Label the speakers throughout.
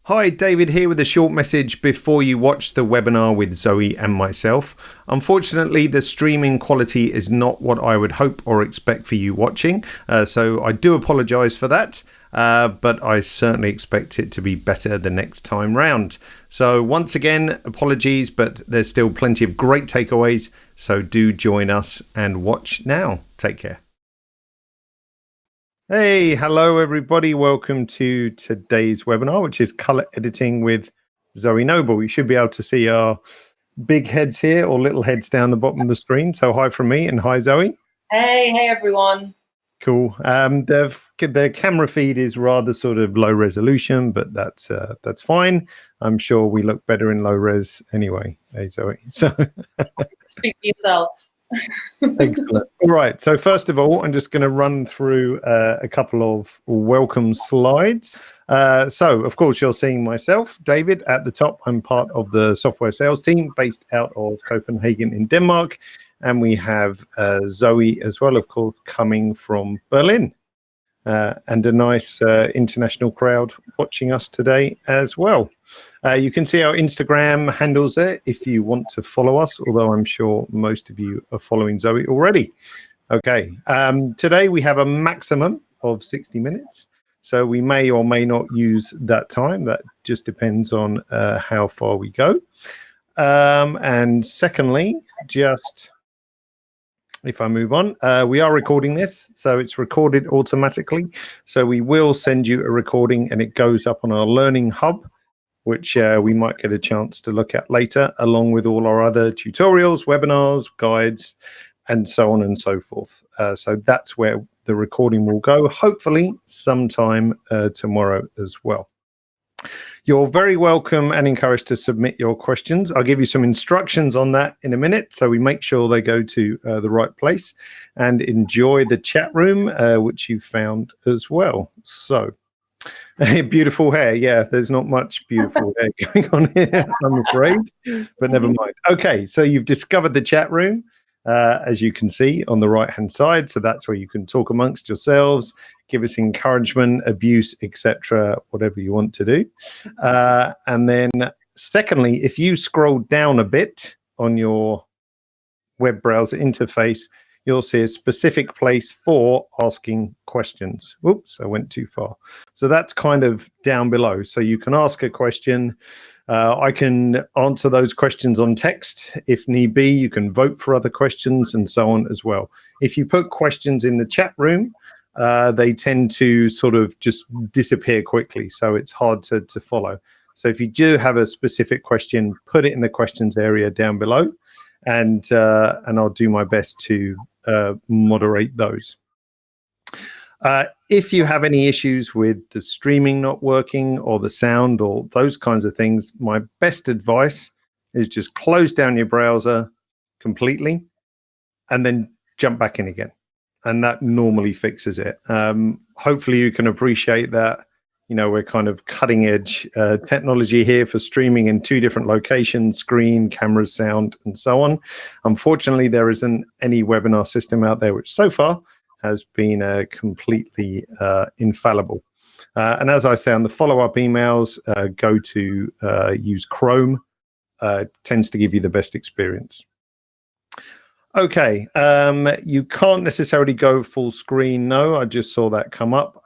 Speaker 1: Hi, David here with a short message before you watch the webinar with Zoe and myself. Unfortunately, the streaming quality is not what I would hope or expect for you watching, so I do apologise for that, but I certainly expect it to be better the next time round. So once again, apologies, but there's still plenty of great takeaways, so do join us and watch now. Take care. Hey, hello everybody. Welcome to today's webinar, which is color editing with Zoe Noble. You should be able to see our big heads here or little heads down the bottom of the screen. So hi from me and hi Zoe.
Speaker 2: Hey everyone.
Speaker 1: Cool. The camera feed is rather sort of low resolution, but that's fine. I'm sure we look better in low res anyway. Hey Zoe. So
Speaker 2: speak for yourself.
Speaker 1: Excellent. All right. So first of all, I'm just going to run through a couple of welcome slides. So, of course, you're seeing myself, David, at the top. I'm part of the software sales team based out of Copenhagen in Denmark. And we have Zoe as well, of course, coming from Berlin. And a nice international crowd watching us today as well. You can see our Instagram handles there if you want to follow us, although I'm sure most of you are following Zoe already. Okay, today we have a maximum of 60 minutes, so we may or may not use that time. That just depends on how far we go. And secondly, just if I move on, we are recording this, so it's recorded automatically. So we will send you a recording and it goes up on our Learning Hub, which we might get a chance to look at later, along with all our other tutorials, webinars, guides, and so on and so forth. So that's where the recording will go, hopefully sometime tomorrow as well. You're very welcome and encouraged to submit your questions. I'll give you some instructions on that in a minute, so we make sure they go to the right place, and enjoy the chat room, which you found as well. So, beautiful hair. Yeah, there's not much beautiful hair going on here, I'm afraid, but never mind. Okay, so you've discovered the chat room, as you can see on the right-hand side. So that's where you can talk amongst yourselves, give us encouragement, abuse, etc., whatever you want to do. And then secondly, if you scroll down a bit on your web browser interface, you'll see a specific place for asking questions. Oops, I went too far. So that's kind of down below. So you can ask a question. I can answer those questions on text if need be. You can vote for other questions and so on as well. If you put questions in the chat room, they tend to sort of just disappear quickly, so it's hard to follow. So if you do have a specific question, put it in the questions area down below, and I'll do my best to moderate those. If you have any issues with the streaming not working or the sound or those kinds of things, my best advice is just close down your browser completely and then jump back in again. And that normally fixes it. Hopefully you can appreciate that, you know, we're kind of cutting edge technology here for streaming in 2 different locations, screen, cameras, sound, and so on. Unfortunately, there isn't any webinar system out there which so far has been completely infallible. And as I say on the follow-up emails, go to use Chrome. Tends to give you the best experience. Okay, you can't necessarily go full screen. No, I just saw that come up.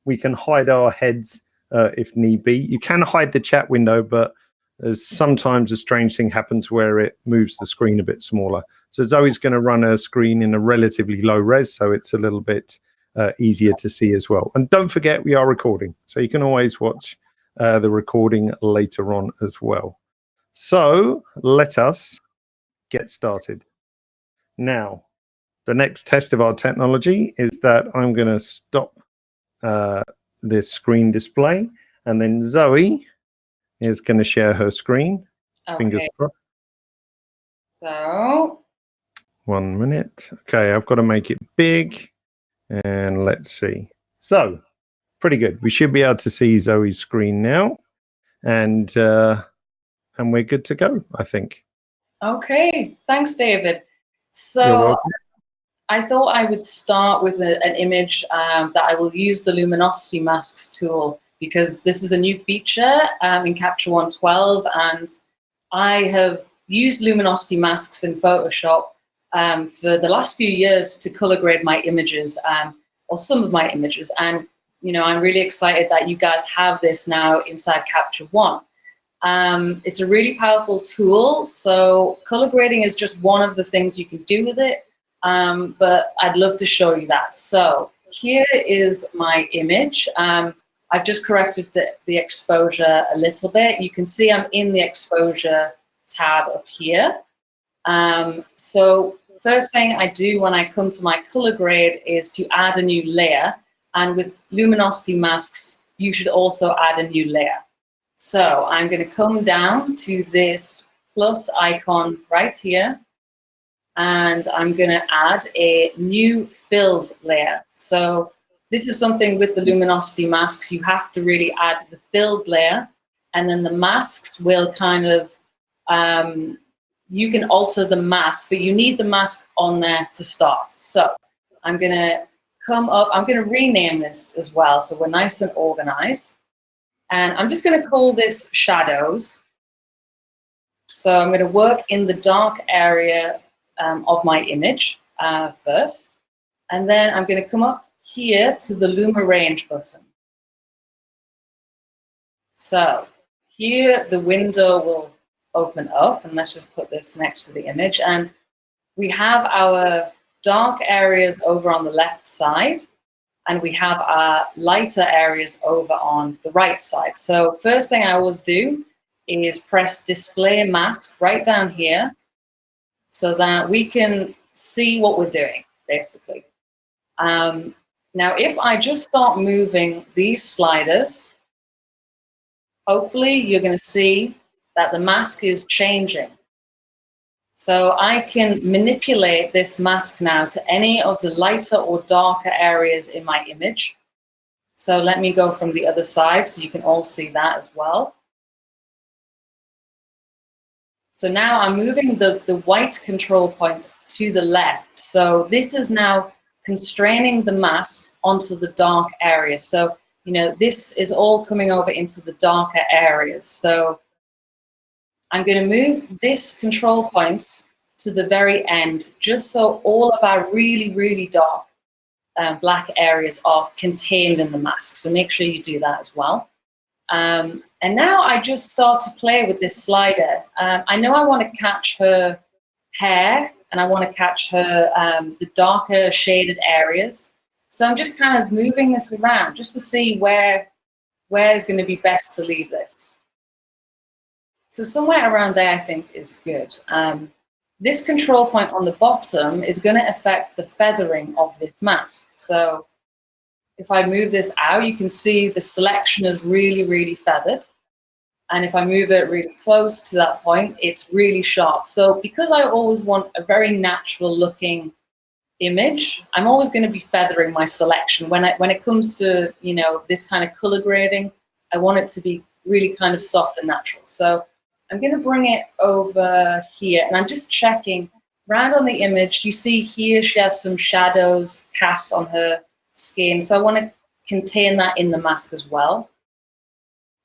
Speaker 1: We can hide our heads if need be. You can hide the chat window, but there's sometimes a strange thing happens where it moves the screen a bit smaller. So Zoe's going to run her screen in a relatively low res, so it's a little bit easier to see as well. And don't forget, we are recording, so you can always watch the recording later on as well. So let us get started. Now, the next test of our technology is that I'm going to stop this screen display, and then Zoe is going to share her screen.
Speaker 2: Okay.
Speaker 1: Fingers crossed.
Speaker 2: So
Speaker 1: 1 minute. Okay, I've got to make it big, and let's see. So pretty good. We should be able to see Zoe's screen now, and we're good to go, I think.
Speaker 2: okay, thanks, David. So I thought I would start with an image that I will use the luminosity masks tool because this is a new feature in Capture 112, and I have used luminosity masks in Photoshop for the last few years to color grade my images, or some of my images. And, you know, I'm really excited that you guys have this now inside Capture One. It's a really powerful tool. So color grading is just one of the things you can do with it. But I'd love to show you that. So here is my image. I've just corrected the exposure a little bit. You can see I'm in the exposure tab up here. So first thing I do when I come to my color grade is to add a new layer. And with luminosity masks, you should also add a new layer. So I'm going to come down to this plus icon right here, and I'm going to add a new filled layer. So this is something with the luminosity masks, you have to really add the filled layer, and then the masks will kind of, you can alter the mask, but you need the mask on there to start. So I'm going to come up, I'm going to rename this as well, so we're nice and organized. And I'm just going to call this shadows. So I'm going to work in the dark area of my image first. And then I'm going to come up here to the Luma Range button. So here the window will open up, and let's just put this next to the image. And we have our dark areas over on the left side, and we have our lighter areas over on the right side. So first thing I always do is press display mask right down here so that we can see what we're doing, basically. Now, if I just start moving these sliders, hopefully you're going to see that the mask is changing. So I can manipulate this mask now to any of the lighter or darker areas in my image. So let me go from the other side so you can all see that as well. So now I'm moving the white control points to the left. So this is now constraining the mask onto the dark areas. So, you know, this is all coming over into the darker areas. So I'm going to move this control point to the very end, just so all of our really, really dark black areas are contained in the mask. So make sure you do that as well. And now I just start to play with this slider. I know I want to catch her hair, and I want to catch her the darker shaded areas. So I'm just kind of moving this around just to see where is going to be best to leave this. So somewhere around there, I think, is good. This control point on the bottom is going to affect the feathering of this mask. So if I move this out, you can see the selection is really, really feathered. And if I move it really close to that point, it's really sharp. So because I always want a very natural looking image, I'm always going to be feathering my selection. When it comes to, you know, this kind of color grading, I want it to be really kind of soft and natural. So I'm going to bring it over here, and I'm just checking around on the image. You see here she has some shadows cast on her skin. So I want to contain that in the mask as well.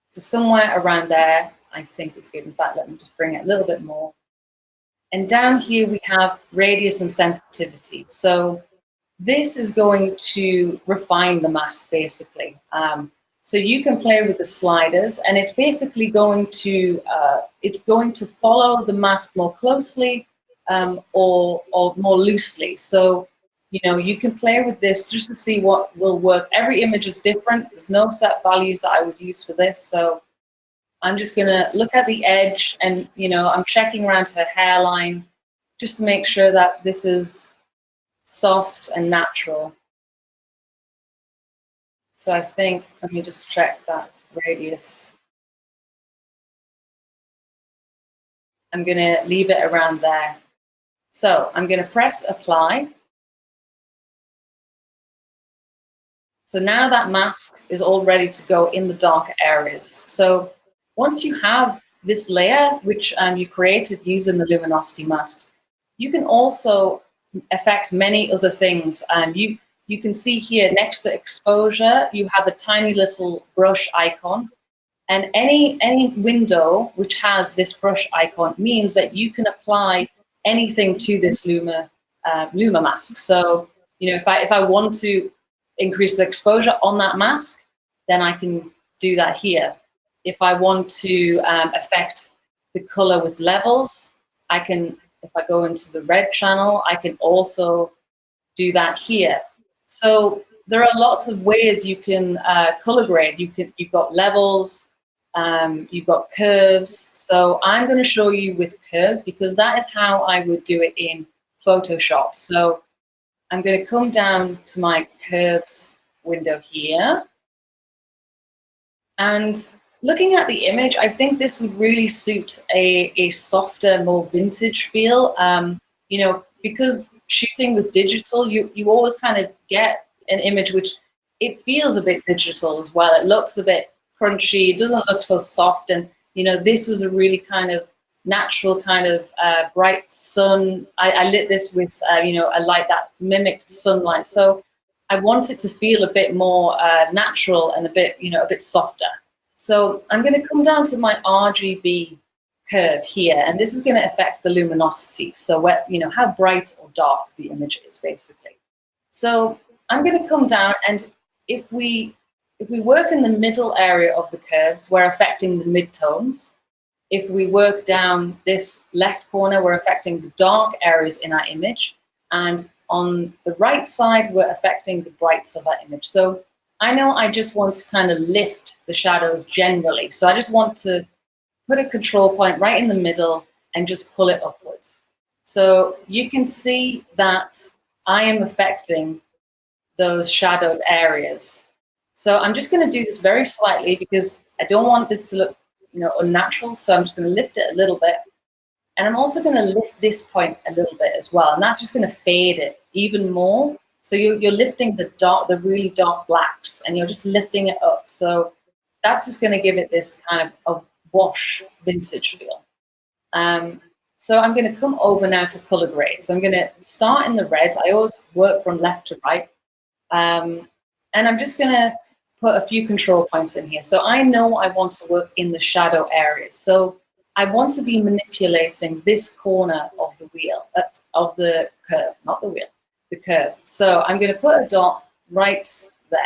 Speaker 2: So somewhere around there, I think it's good. In fact, let me just bring it a little bit more. And down here we have radius and sensitivity. So this is going to refine the mask, basically. So you can play with the sliders, and it's basically going to follow the mask more closely or more loosely. So, you know, you can play with this just to see what will work. Every image is different. There's no set values that I would use for this. So I'm just going to look at the edge, and, you know, I'm checking around her hairline just to make sure that this is soft and natural. So I think, let me just check that radius. I'm going to leave it around there. So I'm going to press apply. So now that mask is all ready to go in the darker areas. So once you have this layer, which you created using the luminosity masks, you can also affect many other things. You you can see here next to exposure, you have a tiny little brush icon. And any window which has this brush icon means that you can apply anything to this Luma mask. So, if I want to increase the exposure on that mask, then I can do that here. If I want to affect the color with levels, I can, if I go into the red channel, I can also do that here. So there are lots of ways you can color grade. You've got levels, you've got curves. So I'm going to show you with curves because that is how I would do it in Photoshop. So I'm going to come down to my curves window here. And looking at the image, I think this would really suit a softer, more vintage feel. Because shooting with digital, you always kind of get an image which it feels a bit digital as well. It looks a bit crunchy. It doesn't look so soft. And, this was a really kind of natural kind of bright sun. I lit this with, a light that mimicked sunlight. So I want it to feel a bit more natural and a bit softer. So I'm going to come down to my RGB curve here, and this is going to affect the luminosity. So how bright or dark the image is, basically. So I'm going to come down, and if we work in the middle area of the curves, we're affecting the midtones. If we work down this left corner, we're affecting the dark areas in our image. And on the right side, we're affecting the brights of our image. So I know I just want to kind of lift the shadows generally. So I just want to put a control point right in the middle and just pull it upwards. So you can see that I am affecting those shadowed areas. So I'm just going to do this very slightly because I don't want this to look, unnatural. So I'm just going to lift it a little bit. And I'm also going to lift this point a little bit as well. And that's just going to fade it even more. So you're lifting the really dark blacks, and you're just lifting it up. So that's just going to give it this kind of a wash vintage feel. So I'm going to come over now to color grade. So I'm going to start in the reds. I always work from left to right. And I'm just going to put a few control points in here. So I know I want to work in the shadow areas. So I want to be manipulating this corner of the wheel, of the curve, not the wheel, the curve. So I'm going to put a dot right there.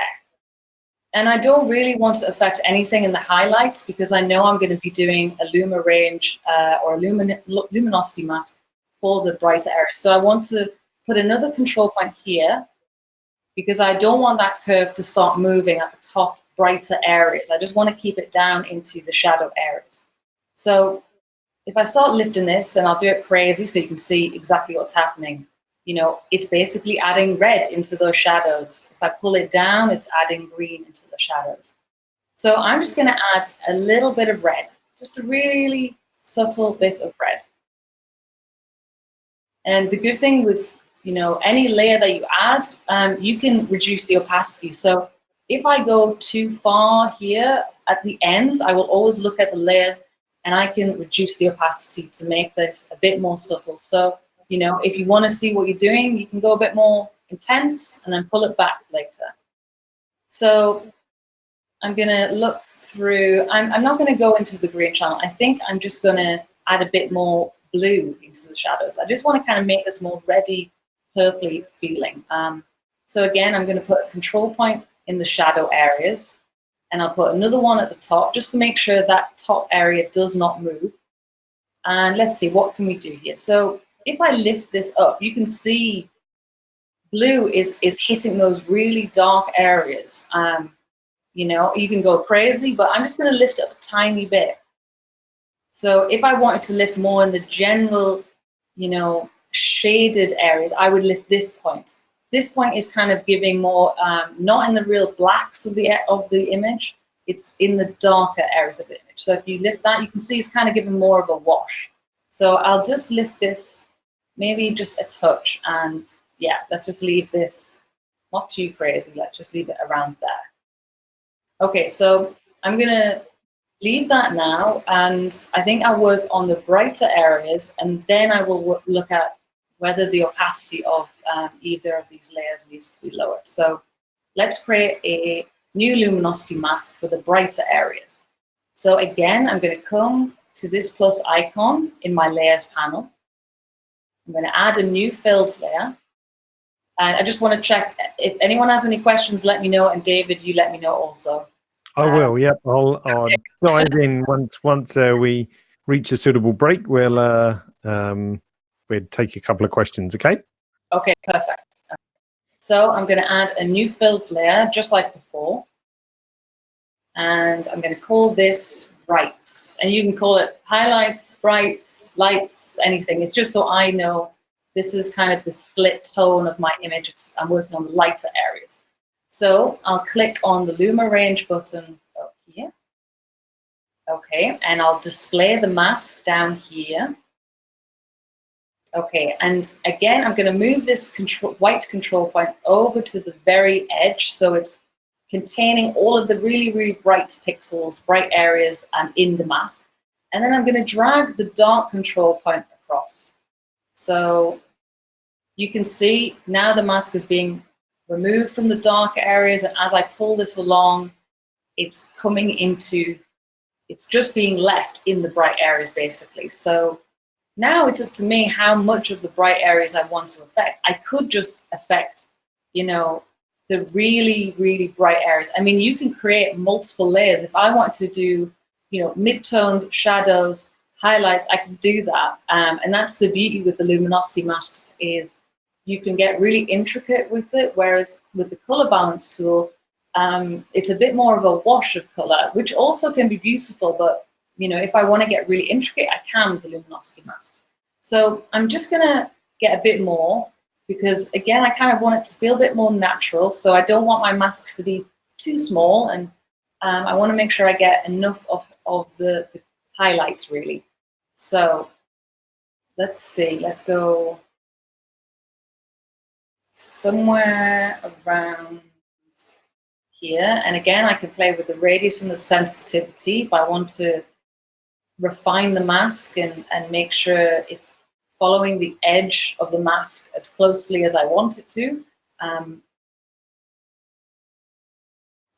Speaker 2: And I don't really want to affect anything in the highlights because I know I'm going to be doing a luma range or a luminosity mask for the brighter areas. So I want to put another control point here because I don't want that curve to start moving at the top brighter areas. I just want to keep it down into the shadow areas. So if I start lifting this, and I'll do it crazy so you can see exactly what's happening, it's basically adding red into those shadows. If I pull it down, it's adding green into the shadows. So I'm just going to add a little bit of red, just a really subtle bit of red. And the good thing with, any layer that you add, you can reduce the opacity. So if I go too far here at the ends, I will always look at the layers and I can reduce the opacity to make this a bit more subtle. So, if you want to see what you're doing, you can go a bit more intense and then pull it back later. So I'm going to look through, I'm not going to go into the green channel. I think I'm just going to add a bit more blue into the shadows. I just want to kind of make this more reddy, purpley feeling. So again, I'm going to put a control point in the shadow areas, and I'll put another one at the top just to make sure that top area does not move. And let's see, what can we do here? So if I lift this up, you can see blue is hitting those really dark areas. You can go crazy, but I'm just going to lift it up a tiny bit. So if I wanted to lift more in the general, shaded areas, I would lift this point. This point is kind of giving more, not in the real blacks of the image, it's in the darker areas of the image. So if you lift that, you can see it's kind of giving more of a wash. So I'll just lift this, maybe just a touch, and yeah, let's just leave this not too crazy. Let's just leave it around there. Okay, so I'm gonna leave that now, and I think I'll work on the brighter areas, and then I will look at whether the opacity of either of these layers needs to be lowered. So let's create a new luminosity mask for the brighter areas. So again, I'm going to come to this plus icon in my layers panel. I'm going to add a new filled layer. And I just want to check if anyone has any questions, let me know. And David, you let me know also.
Speaker 1: I will. Yep. I'll dive in once we reach a suitable break. We'll take a couple of questions. Okay.
Speaker 2: Okay. Perfect. So I'm going to add a new filled layer, just like before. And I'm going to call this brights. And you can call it highlights, brights, lights, anything. It's just so I know this is kind of the split tone of my image. I'm working on the lighter areas. So I'll click on the Luma Range button up here. Okay, and I'll display the mask down here. Okay, and again, I'm going to move this white control point over to the very edge, so it's containing all of the really, really bright pixels, bright areas in the mask. And then I'm going to drag the dark control point across. So you can see now the mask is being removed from the dark areas, and as I pull this along, it's coming into, it's just being left in the bright areas basically. So now it's up to me how much of the bright areas I want to affect. I could just affect, you know, the really, really bright areas. I mean, you can create multiple layers. If I want to do, you know, midtones, shadows, highlights, I can do that. And that's the beauty with the luminosity masks, is you can get really intricate with it, whereas with the color balance tool, it's a bit more of a wash of color, which also can be beautiful, but you know, if I want to get really intricate, I can with the luminosity masks. So I'm just gonna get a bit more, because again, I kind of want it to feel a bit more natural. So I don't want my masks to be too small, and I want to make sure I get enough of the highlights really. So let's see, let's go somewhere around here. And again, I can play with the radius and the sensitivity if I want to refine the mask and make sure it's following the edge of the mask as closely as I want it to.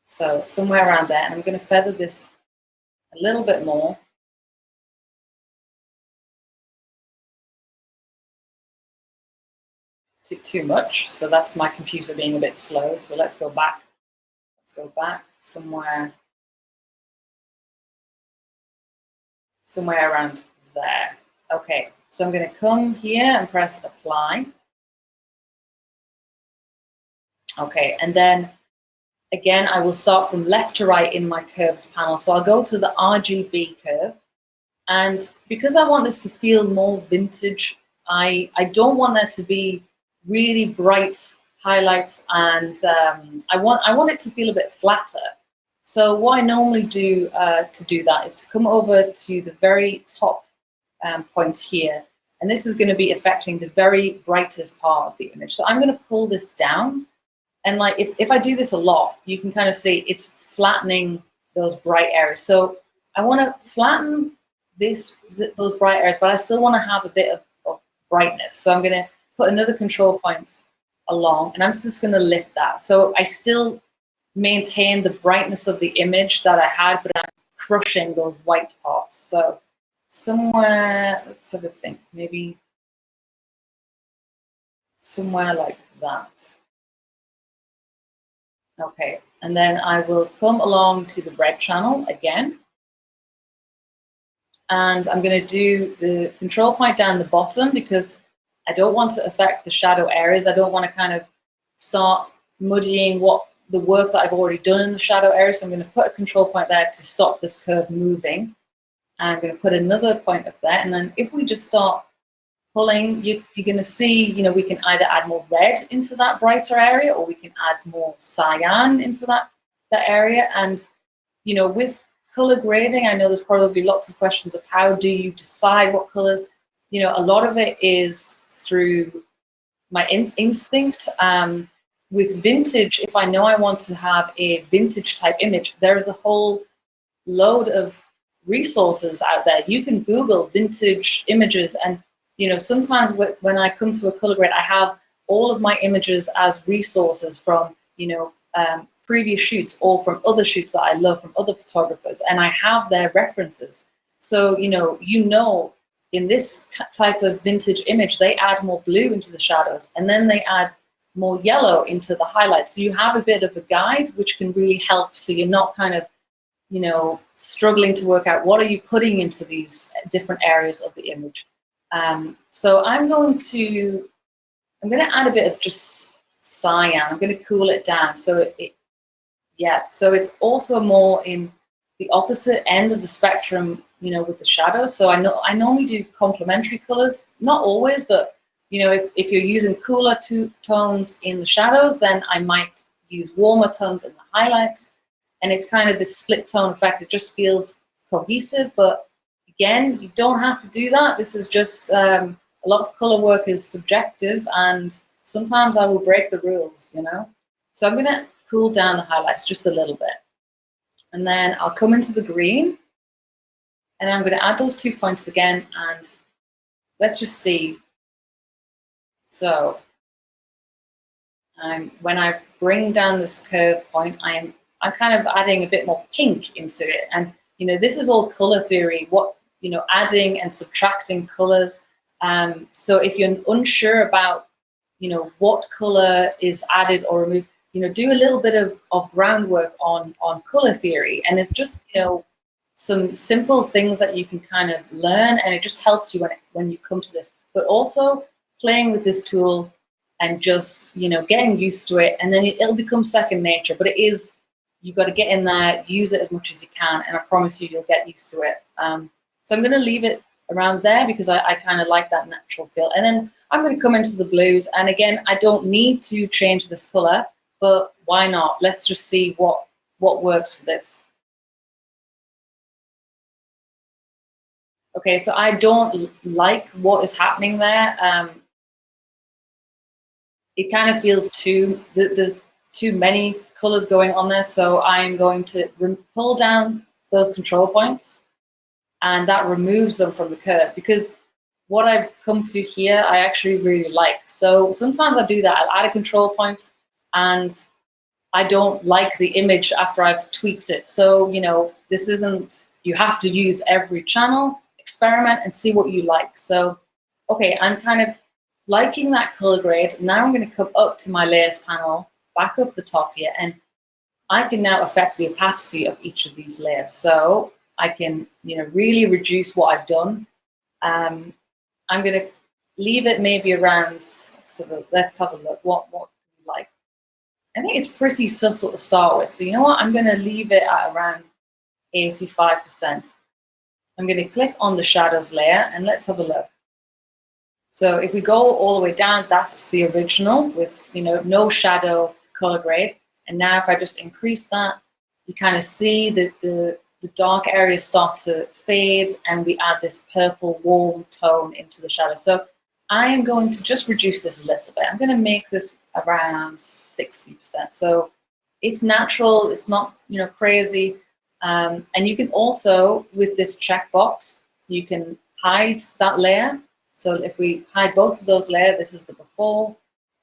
Speaker 2: So somewhere around there, and I'm going to feather this a little bit more. Too much, so that's my computer being a bit slow. So let's go back. Let's go back somewhere around there. Okay, so I'm going to come here and press apply. Okay, and then again, I will start from left to right in my curves panel. So I'll go to the RGB curve, and because I want this to feel more vintage, I don't want there to be really bright highlights, and I want it to feel a bit flatter. So what I normally do to do that is to come over to the very top point here, and this is going to be affecting the very brightest part of the image. So I'm going to pull this down, and like if I do this a lot, you can kind of see it's flattening those bright areas. So I want to flatten those bright areas, but I still want to have a bit of brightness. So I'm going to put another control point along, and I'm just going to lift that. So I still maintain the brightness of the image that I had, but I'm crushing those white parts. So somewhere, let's have a think, maybe somewhere like that. Okay, and then I will come along to the red channel again. And I'm going to do the control point down the bottom, because I don't want to affect the shadow areas. I don't want to kind of start muddying the work that I've already done in the shadow areas. So I'm going to put a control point there to stop this curve moving. And I'm going to put another point up there. And then if we just start pulling, you're going to see, you know, we can either add more red into that brighter area, or we can add more cyan into that area. And, you know, with color grading, I know there's probably lots of questions of how do you decide what colors. You know, a lot of it is through my instinct. With vintage, if I know I want to have a vintage type image, there is a whole load of resources out there. You can Google vintage images, and sometimes when I come to a color grade, I have all of my images as resources from, previous shoots or from other shoots that I love from other photographers, and I have their references. So, in this type of vintage image, they add more blue into the shadows, and then they add more yellow into the highlights. So you have a bit of a guide, which can really help. So you're not kind of, struggling to work out what are you putting into these different areas of the image. So I'm going to add a bit of just cyan. I'm going to cool it down. So so it's also more in the opposite end of the spectrum, with the shadows. So I normally do complementary colors, not always, but if you're using cooler tones in the shadows, then I might use warmer tones in the highlights. And it's kind of this split tone effect. It just feels cohesive, but again, you don't have to do that. This is just a lot of color work is subjective, and sometimes I will break the rules, So I'm going to cool down the highlights just a little bit. And then I'll come into the green, and I'm going to add those 2 points again, and let's just see. So when I bring down this curve point, I'm kind of adding a bit more pink into it. And, this is all color theory, adding and subtracting colors. So if you're unsure about, what color is added or removed, do a little bit of groundwork on color theory. And it's just, some simple things that you can kind of learn, and it just helps you when you come to this. But also playing with this tool and just, getting used to it, and then it'll become second nature. But you've got to get in there, use it as much as you can, and I promise you'll get used to it. So I'm going to leave it around there because I kind of like that natural feel. And then I'm going to come into the blues, and again, I don't need to change this color, but why not? Let's just see what works for this. Okay, so I don't like what is happening there. It kind of feels there's too many colors going on there, so I'm going to pull down those control points, and that removes them from the curve, because what I've come to here, I actually really like. So sometimes I do that. I'll add a control point, and I don't like the image after I've tweaked it. So, this isn't, you have to use every channel, experiment, and see what you like. So, okay, I'm kind of liking that color grade. Now I'm going to come up to my layers panel, back up the top here, and I can now affect the opacity of each of these layers. So I can, really reduce what I've done. I'm going to leave it maybe around, let's have a look, what do you like? I think it's pretty subtle to start with. So you know what, I'm going to leave it at around 85%. I'm going to click on the shadows layer, and let's have a look. So if we go all the way down, that's the original with, no shadow color grade. And now if I just increase that, you kind of see that the dark areas start to fade, and we add this purple warm tone into the shadow. So I am going to just reduce this a little bit. I'm going to make this around 60%. So it's natural, it's not, crazy. And you can also, with this checkbox, you can hide that layer. So if we hide both of those layers, this is the before.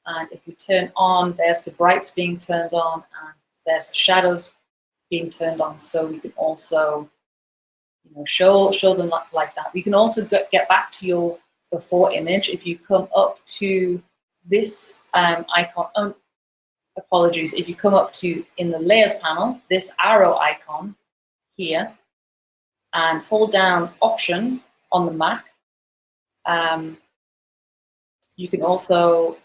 Speaker 2: And if we turn on, there's the brights being turned on, and there's the shadows being turned on. So we can also, show them like that. We can also get back to your before image if you come up to this icon. Apologies. If you come up to, in the layers panel, this arrow icon here, and hold down Option on the Mac. You can also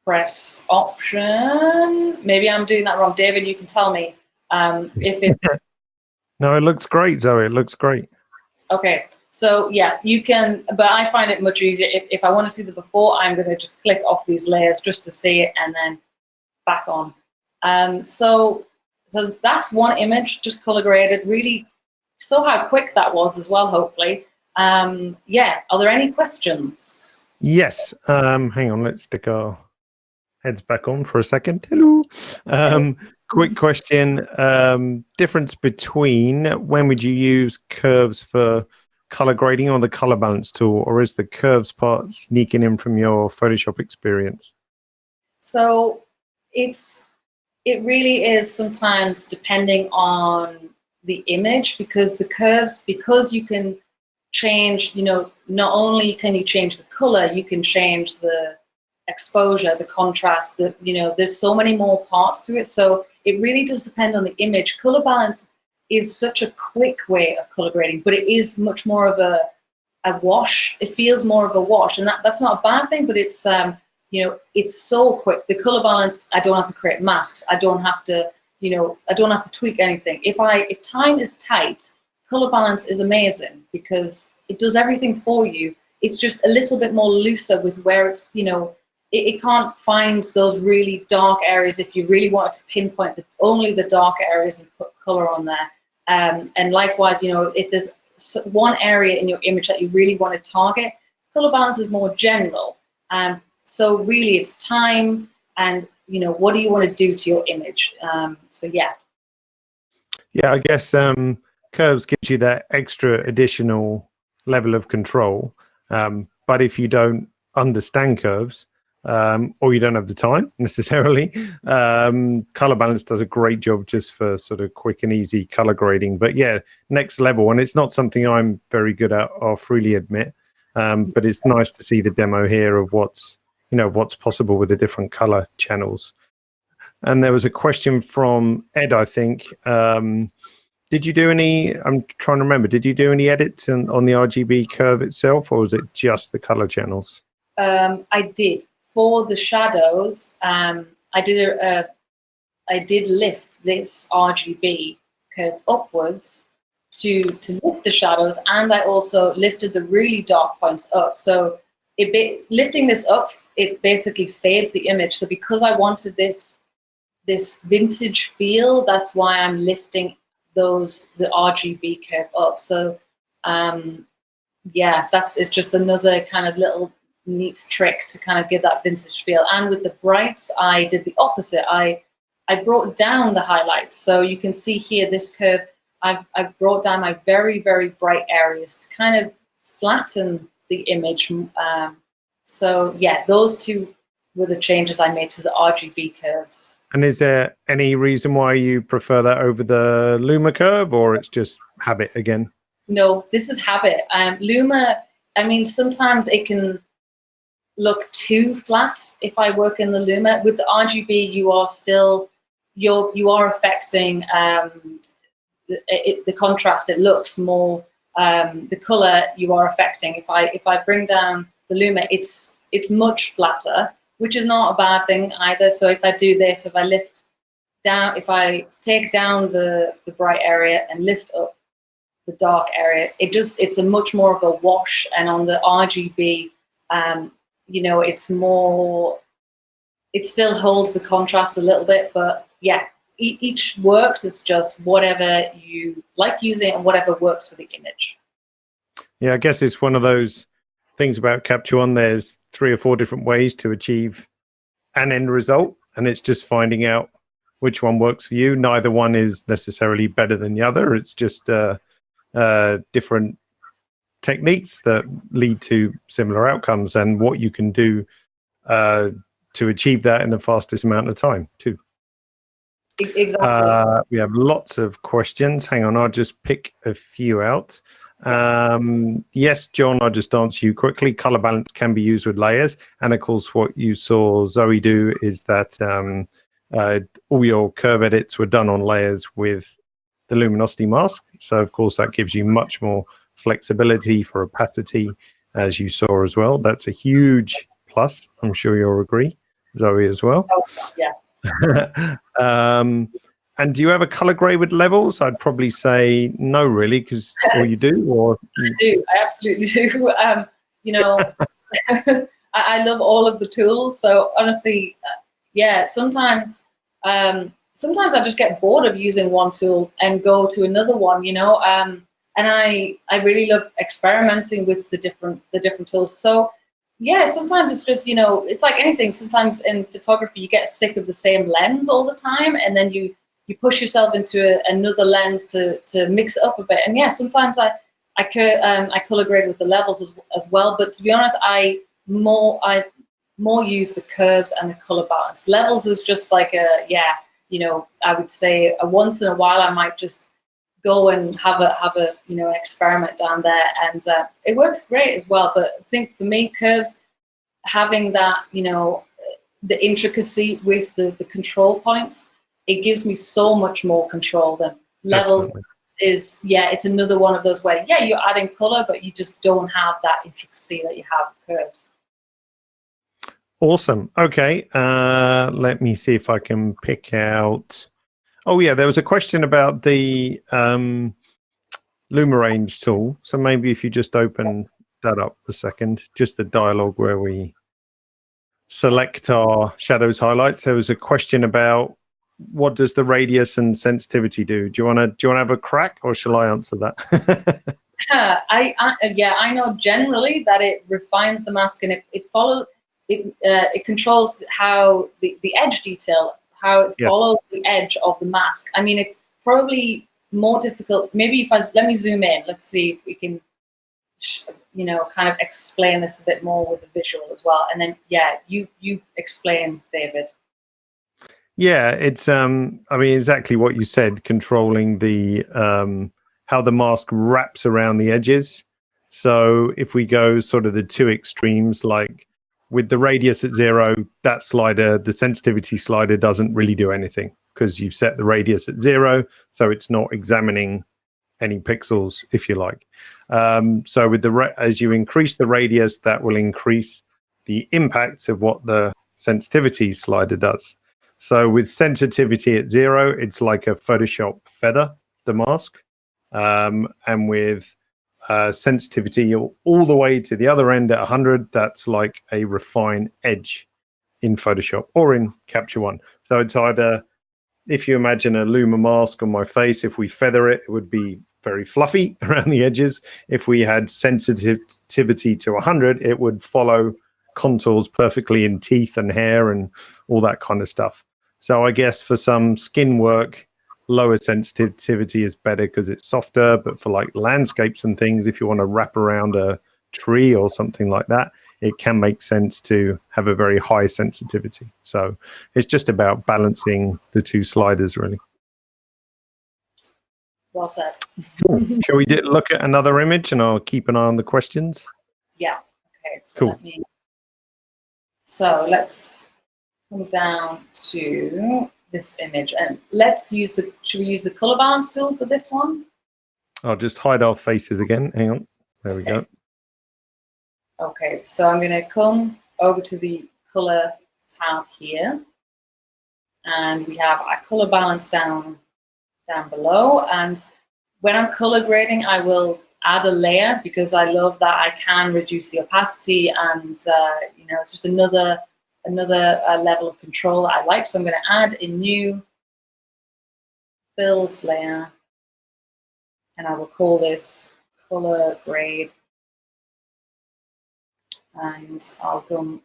Speaker 2: press Option. Maybe I'm doing that wrong. David, you can tell me if it's...
Speaker 1: No, it looks great, Zoe. It looks great. Okay.
Speaker 2: So yeah, you can, but I find it much easier. If I want to see the before, I'm going to just click off these layers just to see it, and then back on. So that's one image, just color graded. Really saw how quick that was as well, hopefully. Yeah, are there any questions?
Speaker 1: Yes. Hang on, let's stick our heads back on for a second. Hello. quick question. Difference between when would you use curves for color grading or the color balance tool, or is the curves part sneaking in from your Photoshop experience?
Speaker 2: So it really is sometimes depending on the image, because the curves, because you can change, not only can you change the color, you can change the exposure, the contrast, there's so many more parts to it. So it really does depend on the image. Color balance is such a quick way of color grading, but it is much more of a wash. It feels more of a wash, and that's not a bad thing, but it's it's so quick. The color balance, I don't have to create masks. I don't have to, I don't have to tweak anything. If time is tight, color balance is amazing because it does everything for you. It's just a little bit more looser with where it's, it can't find those really dark areas if you really wanted to pinpoint only the dark areas and put color on there. And likewise, if there's one area in your image that you really want to target, color balance is more general. So really it's time and, what do you want to do to your image? So yeah.
Speaker 1: Yeah, I guess curves gives you that extra additional level of control. But if you don't understand curves, or you don't have the time necessarily, color balance does a great job just for sort of quick and easy color grading. But yeah, next level. And it's not something I'm very good at, I'll freely admit. But it's nice to see the demo here of what's possible with the different color channels. And there was a question from Ed, I think. Did you do any, I'm trying to remember, did you do any edits on the RGB curve itself, or was it just the color channels?
Speaker 2: I did. For the shadows, I did lift this RGB curve upwards to lift the shadows, and I also lifted the really dark points up. So lifting this up, it basically fades the image. So because I wanted this vintage feel, that's why I'm lifting the RGB curve up. So yeah, it's just another kind of little neat trick to kind of give that vintage feel. And with the brights, I did the opposite. I brought down the highlights. So you can see here, this curve, I've brought down my very, very bright areas to kind of flatten the image. So yeah, those two were the changes I made to the RGB curves.
Speaker 1: And is there any reason why you prefer that over the Luma curve, or it's just habit again?
Speaker 2: No, this is habit. Luma, I mean, sometimes it can look too flat if I work in the Luma. With the RGB, you are still, you are affecting the contrast. It looks more, the color you are affecting. If I bring down the Luma, it's much flatter, which is not a bad thing either. So if I do this, if I lift down, if I take down the bright area and lift up the dark area, it's a much more of a wash. And on the RGB, it's more, it still holds the contrast a little bit, but yeah, each works. It's just whatever you like using and whatever works for the image.
Speaker 1: Yeah, I guess it's one of those things about Capture One. There's 3 or 4 different ways to achieve an end result, and it's just finding out which one works for you. Neither one is necessarily better than the other. It's just different techniques that lead to similar outcomes, and what you can do to achieve that in the fastest amount of time too.
Speaker 2: Exactly.
Speaker 1: We have lots of questions. Hang on, I'll just pick a few out. Yes, John, I'll just answer you quickly. Color balance can be used with layers, and of course what you saw Zoe do is that all your curve edits were done on layers with the luminosity mask. So of course that gives you much more flexibility for opacity, as you saw as well. That's a huge plus. I'm sure you'll agree, Zoe, as well.
Speaker 2: Oh, yeah.
Speaker 1: And do you have a color grade with levels? I'd probably say no, really, because or you do, or
Speaker 2: I do. I absolutely do. I love all of the tools. So honestly, yeah. Sometimes I just get bored of using one tool and go to another one. And I really love experimenting with the different tools. So Yeah, sometimes it's just, it's like anything. Sometimes in photography, you get sick of the same lens all the time, and then you push yourself into another lens to mix it up a bit. And yeah, sometimes I color grade with the levels as well. But to be honest, I more use the curves and the color balance. Levels is just like I would say once in a while I might just go and have a an experiment down there, and it works great as well. But I think for me, curves, having that the intricacy with the control points, it gives me so much more control than levels.
Speaker 1: Definitely.
Speaker 2: It's another one of those where you're adding color, but you just don't have that intricacy that you have with curves.
Speaker 1: Awesome. Okay. Let me see if I can pick out. Oh yeah, there was a question about the Luma Range tool. So maybe if you just open that up a second, just the dialogue where we select our shadows highlights. There was a question about what does the radius and sensitivity do? Do you want to have a crack, or shall I answer that?
Speaker 2: I know generally that it refines the mask, and it controls how the edge detail, how it follows the edge of the mask. I mean, it's probably more difficult. Maybe let me zoom in. Let's see if we can, kind of explain this a bit more with a visual as well. And then, you explain, David.
Speaker 1: Yeah, it's I mean, exactly what you said, controlling the how the mask wraps around the edges. So if we go sort of the two extremes, like with the radius at 0, that slider, the sensitivity slider, doesn't really do anything because you've set the radius at 0, so it's not examining any pixels, if you like. So with as you increase the radius, that will increase the impact of what the sensitivity slider does. So with sensitivity at 0, it's like a Photoshop feather, the mask. And with sensitivity all the way to the other end at 100, that's like a refine edge in Photoshop or in Capture One. So it's either, if you imagine a Luma mask on my face, if we feather it, it would be very fluffy around the edges. If we had sensitivity to 100, it would follow contours perfectly in teeth and hair and all that kind of stuff. So I guess for some skin work, lower sensitivity is better because it's softer. But for like landscapes and things, if you want to wrap around a tree or something like that, it can make sense to have a very high sensitivity. So it's just about balancing the two sliders, really.
Speaker 2: Well said.
Speaker 1: Cool. Shall we look at another image, and I'll keep an eye on the questions?
Speaker 2: Yeah. Okay. So
Speaker 1: cool.
Speaker 2: Let's come down to this image, and should we use the color balance tool for this one?
Speaker 1: I'll just hide our faces again. Hang on. There we go.
Speaker 2: Okay, so I'm going to come over to the color tab here, and we have our color balance down below. And when I'm color grading, I will add a layer because I love that I can reduce the opacity, and it's just another level of control that I like. So I'm going to add a new build layer, and I will call this color grade. And I'll come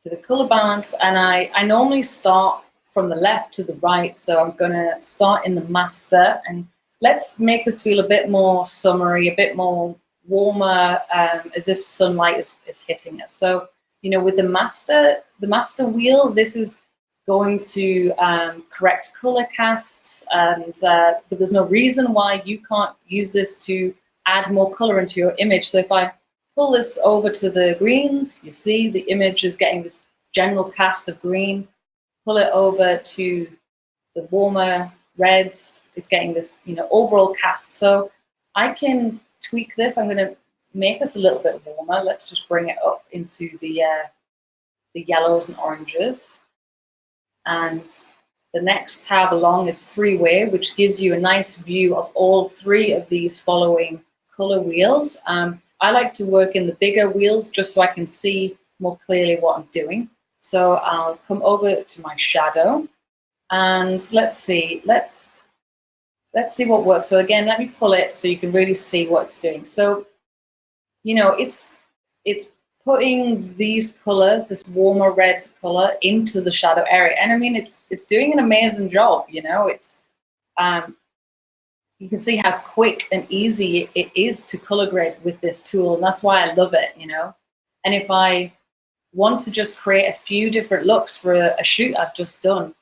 Speaker 2: to the color balance, and I normally start from the left to the right. So I'm going to start in the master, and let's make this feel a bit more summery, a bit more warmer, as if sunlight is hitting us. So, with the master wheel, this is going to correct color casts, and but there's no reason why you can't use this to add more color into your image. So if I pull this over to the greens, you see the image is getting this general cast of green. Pull it over to the warmer reds, it's getting this overall cast. So I can tweak this. I'm going to make this a little bit warmer. Let's just bring it up into the yellows and oranges. And the next tab along is three-way, which gives you a nice view of all three of these following color wheels. I like to work in the bigger wheels just so I can see more clearly what I'm doing. So I'll come over to my shadow, and let's see what works. So again, let me pull it so you can really see what it's doing. So you know, it's putting these colors, this warmer red color, into the shadow area. And I mean, it's doing an amazing job, you know. It's you can see how quick and easy it is to color grade with this tool, and that's why I love it, you know. And if I want to just create a few different looks for a shoot I've just done,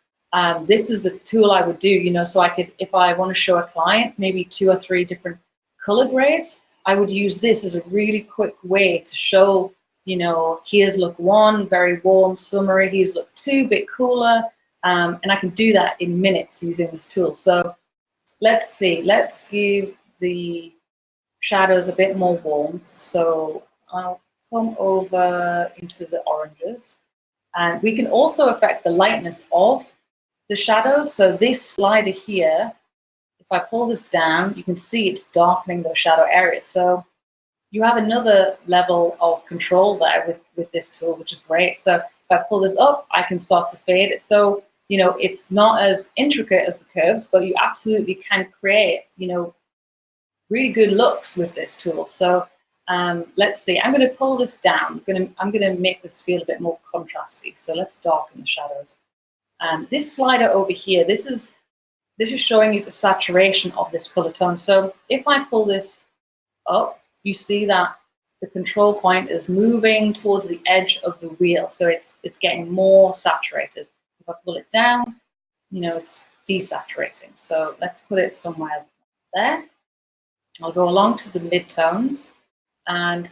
Speaker 2: this is the tool I would do, you know. So I could, if I want to show a client maybe 2 or 3 different color grades, I would use this as a really quick way to show, you know, here's look 1, very warm, summery. Here's look 2, a bit cooler. And I can do that in minutes using this tool. So let's see, let's give the shadows a bit more warmth. So I'll come over into the oranges. And we can also affect the lightness of the shadows. So this slider here, if I pull this down, you can see it's darkening those shadow areas. So you have another level of control there with this tool, which is great. So if I pull this up, I can start to fade it. So, you know, it's not as intricate as the curves, but you absolutely can create, you know, really good looks with this tool. So let's see, I'm going to pull this down. I'm going to make this feel a bit more contrasty. So let's darken the shadows. This slider over here, this is showing you the saturation of this color tone. So if I pull this up, you see that the control point is moving towards the edge of the wheel. So it's getting more saturated. If I pull it down, you know, it's desaturating. So let's put it somewhere there. I'll go along to the midtones and,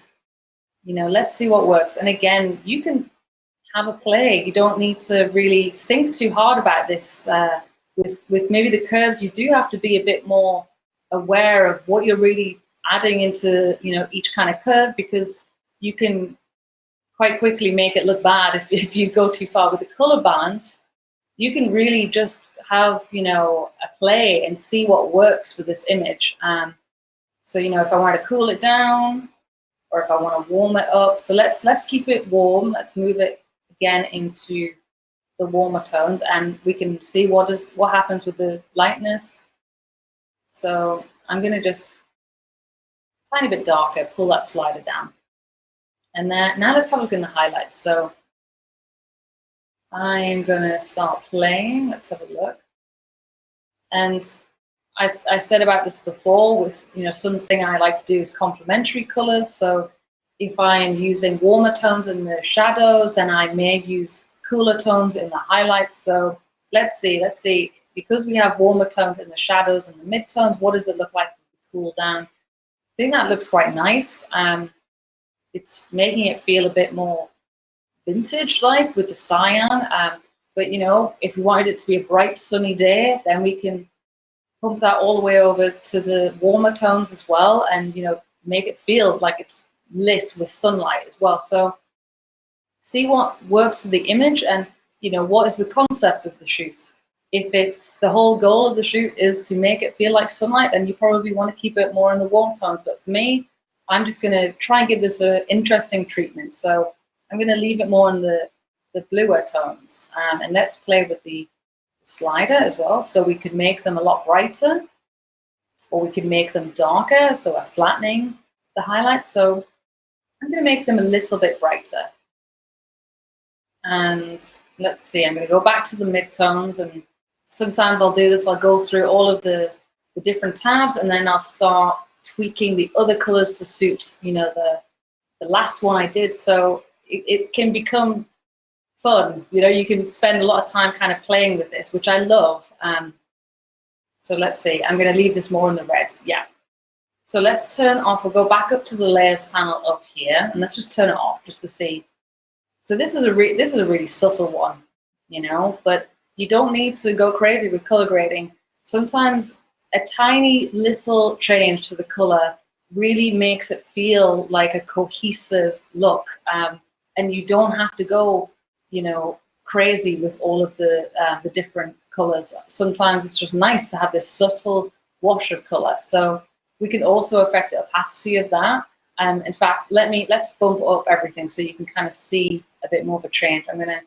Speaker 2: you know, let's see what works. And again, you can have a play. You don't need to really think too hard about this. With maybe the curves, you do have to be a bit more aware of what you're really adding into, you know, each kind of curve, because you can quite quickly make it look bad if you go too far. With the color bands, you can really just have, you know, a play and see what works for this image. So, you know, if I want to cool it down or if I want to warm it up. So let's keep it warm. Let's move it again into the warmer tones, and we can see what happens with the lightness. So I'm going to just tiny bit darker, pull that slider down. And then now let's have a look in the highlights. So I'm going to start playing. Let's have a look. And I said about this before with, you know, something I like to do is complementary colors. So if I am using warmer tones in the shadows, then I may use cooler tones in the highlights. So let's see, because we have warmer tones in the shadows and the midtones, what does it look like when we cool down? I think that looks quite nice. It's making it feel a bit more vintage-like with the cyan. But, you know, if we wanted it to be a bright, sunny day, then we can pump that all the way over to the warmer tones as well, and, you know, make it feel like it's lit with sunlight as well. So see what works for the image, and, you know, what is the concept of the shoot. If it's the whole goal of the shoot is to make it feel like sunlight, then you probably want to keep it more in the warm tones. But for me, I'm just going to try and give this an interesting treatment. So I'm going to leave it more in the bluer tones. And let's play with the slider as well. So we could make them a lot brighter, or we could make them darker, so we're flattening the highlights. So I'm going to make them a little bit brighter. And let's see, I'm going to go back to the midtones, and sometimes I'll do this, I'll go through all of the different tabs, and then I'll start tweaking the other colors to suit, you know, the last one I did. So it can become fun, you know, you can spend a lot of time kind of playing with this, which I love. So let's see, I'm going to leave this more in the reds. Yeah. So let's turn off, we'll go back up to the layers panel up here, and let's just turn it off just to see. So this is a really subtle one, you know, but you don't need to go crazy with color grading. Sometimes a tiny little change to the color really makes it feel like a cohesive look, and you don't have to go, you know, crazy with all of the different colors. Sometimes it's just nice to have this subtle wash of color. So we can also affect the opacity of that. In fact, let's bump up everything so you can kind of see a bit more of a change. I'm going to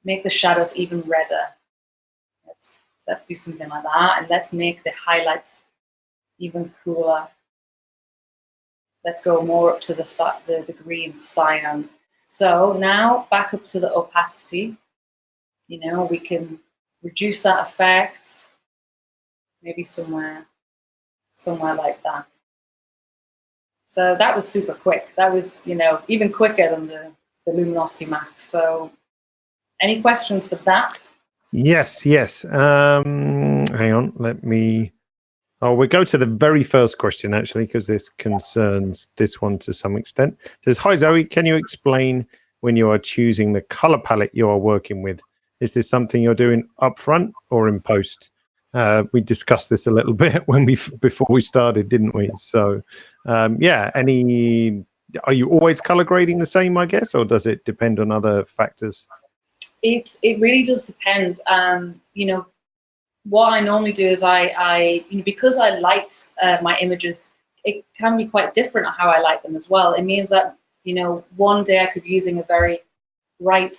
Speaker 2: make the shadows even redder. Let's do something like that, and let's make the highlights even cooler. let's go more up to the greens, the cyans. So now back up to the opacity. We can reduce that effect, maybe somewhere like that. So that was super quick. That was, even quicker than the luminosity mask. So any questions for that?
Speaker 1: Yes. Hang on, we'll go to the very first question, actually, because this concerns this one to some extent. It says, hi, Zoe, can you explain when you are choosing the color palette you are working with? Is this something you're doing up front or in post? We discussed this a little bit before we started, didn't we? So, are you always color grading the same, I guess, or does it depend on other factors?
Speaker 2: It really does depend. What I normally do is because I light my images, it can be quite different how I light them as well. It means that, one day I could be using a very bright,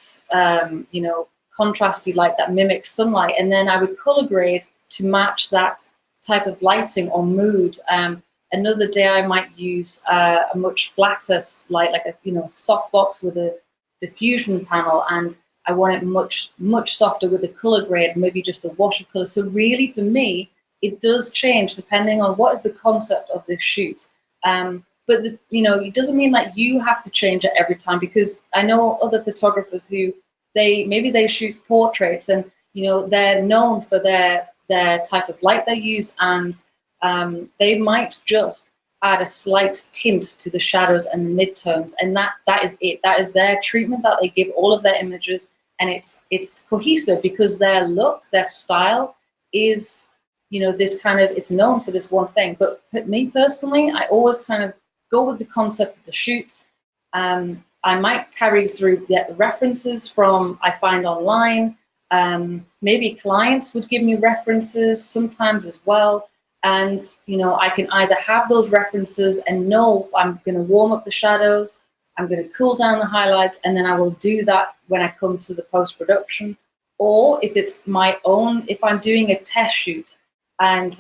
Speaker 2: contrasty light that mimics sunlight, and then I would color grade to match that type of lighting or mood. Another day I might use a much flatter light, like a softbox with a diffusion panel, and I want it much, much softer with a color grade, maybe just a wash of color. So really, for me, it does change depending on what is the concept of the shoot. But it doesn't mean that you have to change it every time, because I know other photographers who maybe they shoot portraits, and they're known for their type of light they use, and they might just add a slight tint to the shadows and the midtones, and that is it. That is their treatment that they give all of their images, and it's cohesive because their look, their style is, this kind of, it's known for this one thing. But me personally, I always kind of go with the concept of the shoot. I might carry through the references from I find online. Maybe clients would give me references sometimes as well. And, I can either have those references and know I'm going to warm up the shadows, I'm going to cool down the highlights, and then I will do that when I come to the post-production. Or if it's my own, if I'm doing a test shoot and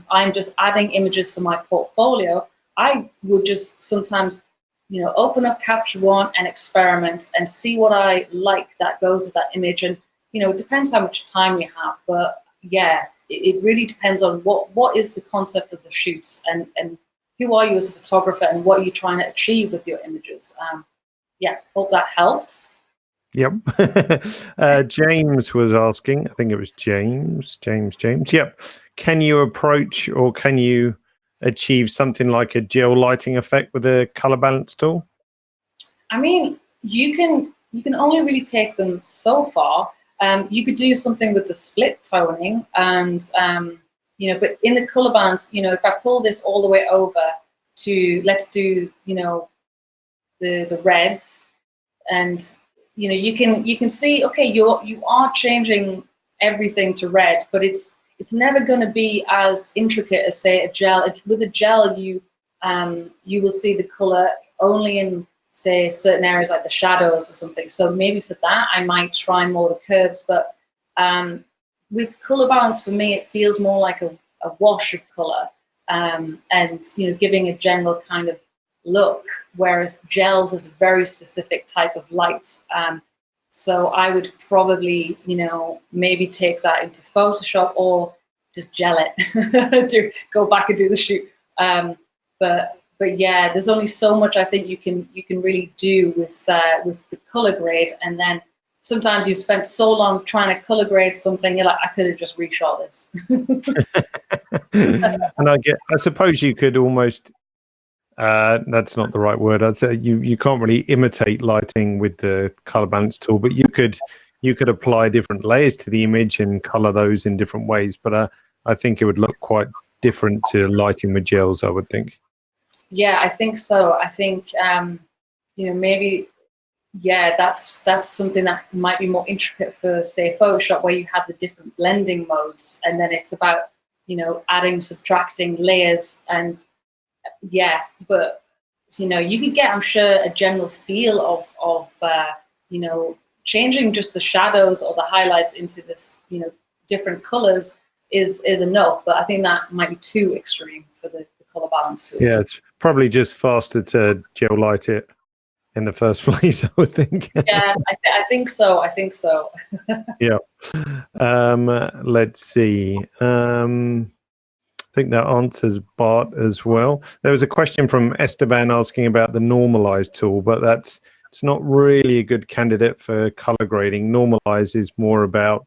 Speaker 2: I'm just adding images for my portfolio, I would just sometimes, open up Capture One and experiment and see what I like that goes with that image. And, it depends how much time you have. But yeah, it really depends on what is the concept of the shoots, and who are you as a photographer, and what are you trying to achieve with your images. Hope that helps.
Speaker 1: Yep. James was asking, I think it was James. Yep. Can you approach, or can you achieve something like a gel lighting effect with a color balance tool?
Speaker 2: I mean, you can only really take them so far. You could do something with the split toning, and but in the color balance, if I pull this all the way over to, let's do, the reds, and you can see, okay, you are changing everything to red, but it's never going to be as intricate as, say, a gel. With a gel, you will see the color only in, say, certain areas like the shadows or something. So maybe for that, I might try more the curves. But with color balance, for me, it feels more like a wash of color, and giving a general kind of look, whereas gels is a very specific type of light. So I would probably, maybe take that into Photoshop or just gel it, go back and do the shoot. But yeah, there's only so much I think you can really do with the color grade, and then sometimes you spent so long trying to color grade something, you're like, I could have just reshot this.
Speaker 1: And I suppose you could almost. That's not the right word. I'd say you can't really imitate lighting with the color balance tool, but you could apply different layers to the image and color those in different ways. But I think it would look quite different to lighting with gels, I would think.
Speaker 2: Yeah, I think so. I think maybe, yeah, that's something that might be more intricate for, say, Photoshop, where you have the different blending modes, and then it's about adding, subtracting layers. And yeah, but you could get, I'm sure, a general feel of changing just the shadows or the highlights into this different colors is enough. But I think that might be too extreme for the color balance tool.
Speaker 1: Yeah, it's probably just faster to gel light it in the first place, I would think.
Speaker 2: Yeah, I think so. I think so.
Speaker 1: Yeah. Let's see. I think that answers Bart as well. There was a question from Esteban asking about the normalize tool, but it's not really a good candidate for color grading. Normalize is more about,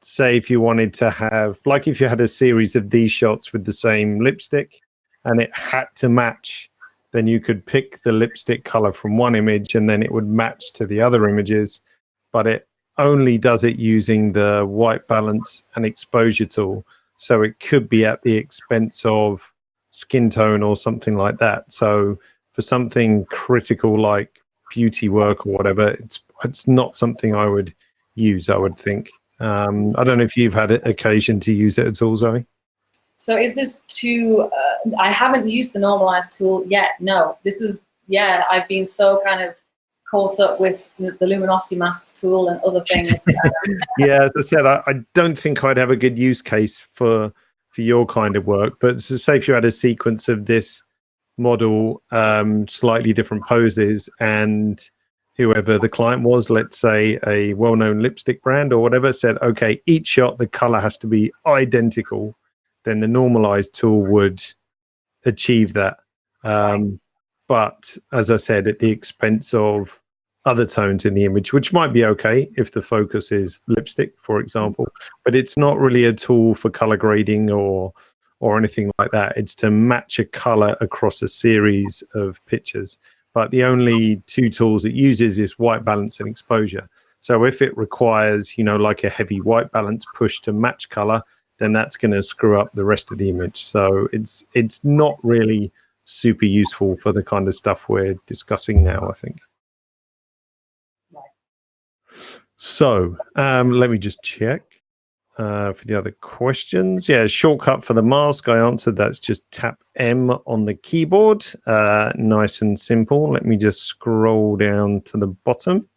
Speaker 1: say, if you wanted to have, like if you had a series of these shots with the same lipstick and it had to match, then you could pick the lipstick color from one image and then it would match to the other images, but it only does it using the white balance and exposure tool. So it could be at the expense of skin tone or something like that. So for something critical like beauty work or whatever, it's not something I would use, I would think. I don't know if you've had occasion to use it at all, Zoe.
Speaker 2: So is this I haven't used the normalize tool yet. No, this is, I've been so kind of caught up with the luminosity mask tool and other things.
Speaker 1: Yeah, as I said, I don't think I'd have a good use case for your kind of work, but to say if you had a sequence of this model, slightly different poses, and whoever the client was, let's say a well-known lipstick brand or whatever, said, okay, each shot, the color has to be identical, then the normalized tool would achieve that. But as I said, at the expense of other tones in the image, which might be okay if the focus is lipstick, for example, but it's not really a tool for color grading or anything like that. It's to match a color across a series of pictures. But the only two tools it uses is white balance and exposure. So if it requires, like a heavy white balance push to match color, then that's going to screw up the rest of the image. So it's not really super useful for the kind of stuff we're discussing now, I think. So let me just check for the other questions. Yeah, shortcut for the mask, I answered. That's just tap M on the keyboard. Nice and simple. Let me just scroll down to the bottom.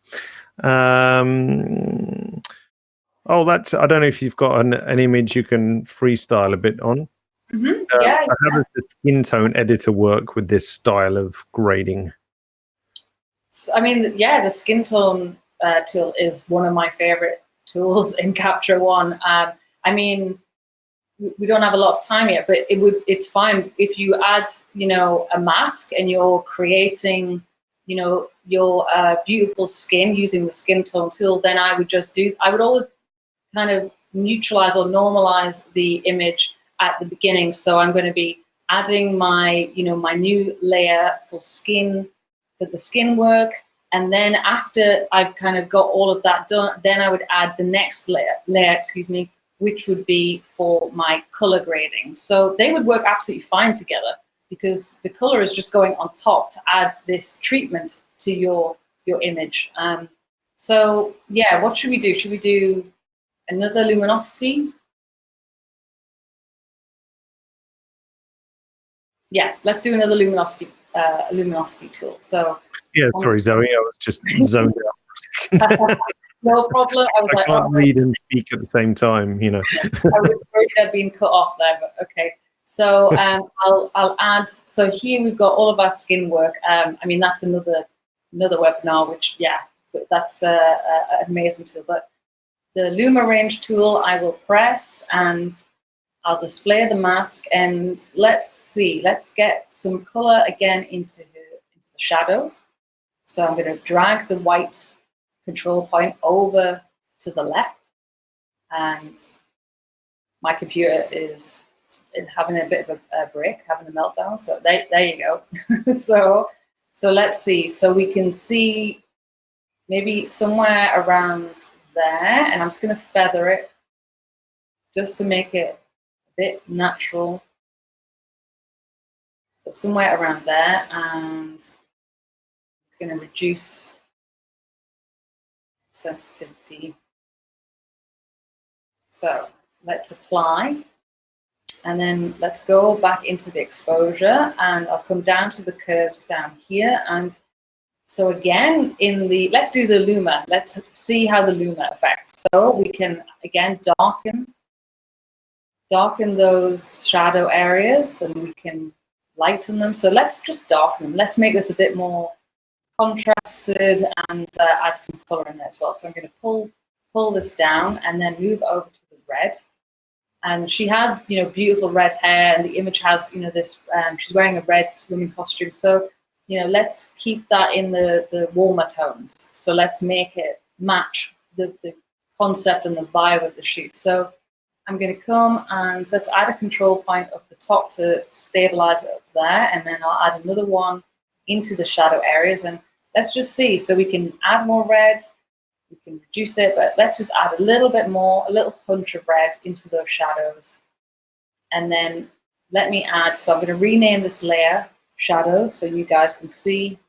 Speaker 1: Oh, I don't know if you've got an image you can freestyle a bit on.
Speaker 2: Mm-hmm.
Speaker 1: How does the skin tone editor work with this style of grading?
Speaker 2: I mean, the skin tone tool is one of my favorite tools in Capture One. I mean, we don't have a lot of time yet, but it's fine if you add, a mask and you're creating, your beautiful skin using the skin tone tool. Then I would always kind of neutralize or normalize the image at the beginning. So I'm going to be adding my, my new layer for the skin work. And then after I've kind of got all of that done, then I would add the next layer, which would be for my color grading. So they would work absolutely fine together because the color is just going on top to add this treatment to your image. So yeah, what should we do? Should we do another luminosity? Yeah, let's do another luminosity tool. So
Speaker 1: yeah, sorry, Zoe, I was just zoned out.
Speaker 2: No problem.
Speaker 1: I can't read and speak at the same time, I
Speaker 2: was worried I'd been cut off there, but okay. So I'll add. So here we've got all of our skin work. I mean, that's another webinar, which but that's an amazing tool. But the Luma range tool, I will press and I'll display the mask, and let's see. Let's get some color again into the shadows. So I'm going to drag the white control point over to the left, and my computer is having a bit of a break, having a meltdown. So there you go. so let's see. So we can see maybe somewhere around there, and I'm just going to feather it just to make it a bit natural. So somewhere around there, and it's going to reduce sensitivity. So let's apply, and then let's go back into the exposure, and I'll come down to the curves down here. And so again, let's do the Luma. Let's see how the Luma affects. So we can again darken those shadow areas, and we can lighten them. So let's just darken them. Let's make this a bit more contrasted and add some color in there as well. So I'm going to pull this down and then move over to the red. And she has, you know, beautiful red hair, and the image has, you know, this, she's wearing a red swimming costume. So, you know, let's keep that in the warmer tones. So let's make it match the concept and the vibe of the shoot. So I'm going to come and let's add a control point up the top to stabilize it up there. And then I'll add another one into the shadow areas. And let's just see. So we can add more red. We can reduce it, but let's just add a little bit more, a little punch of red into those shadows. And then let me add, so I'm going to rename this layer shadows so you guys can see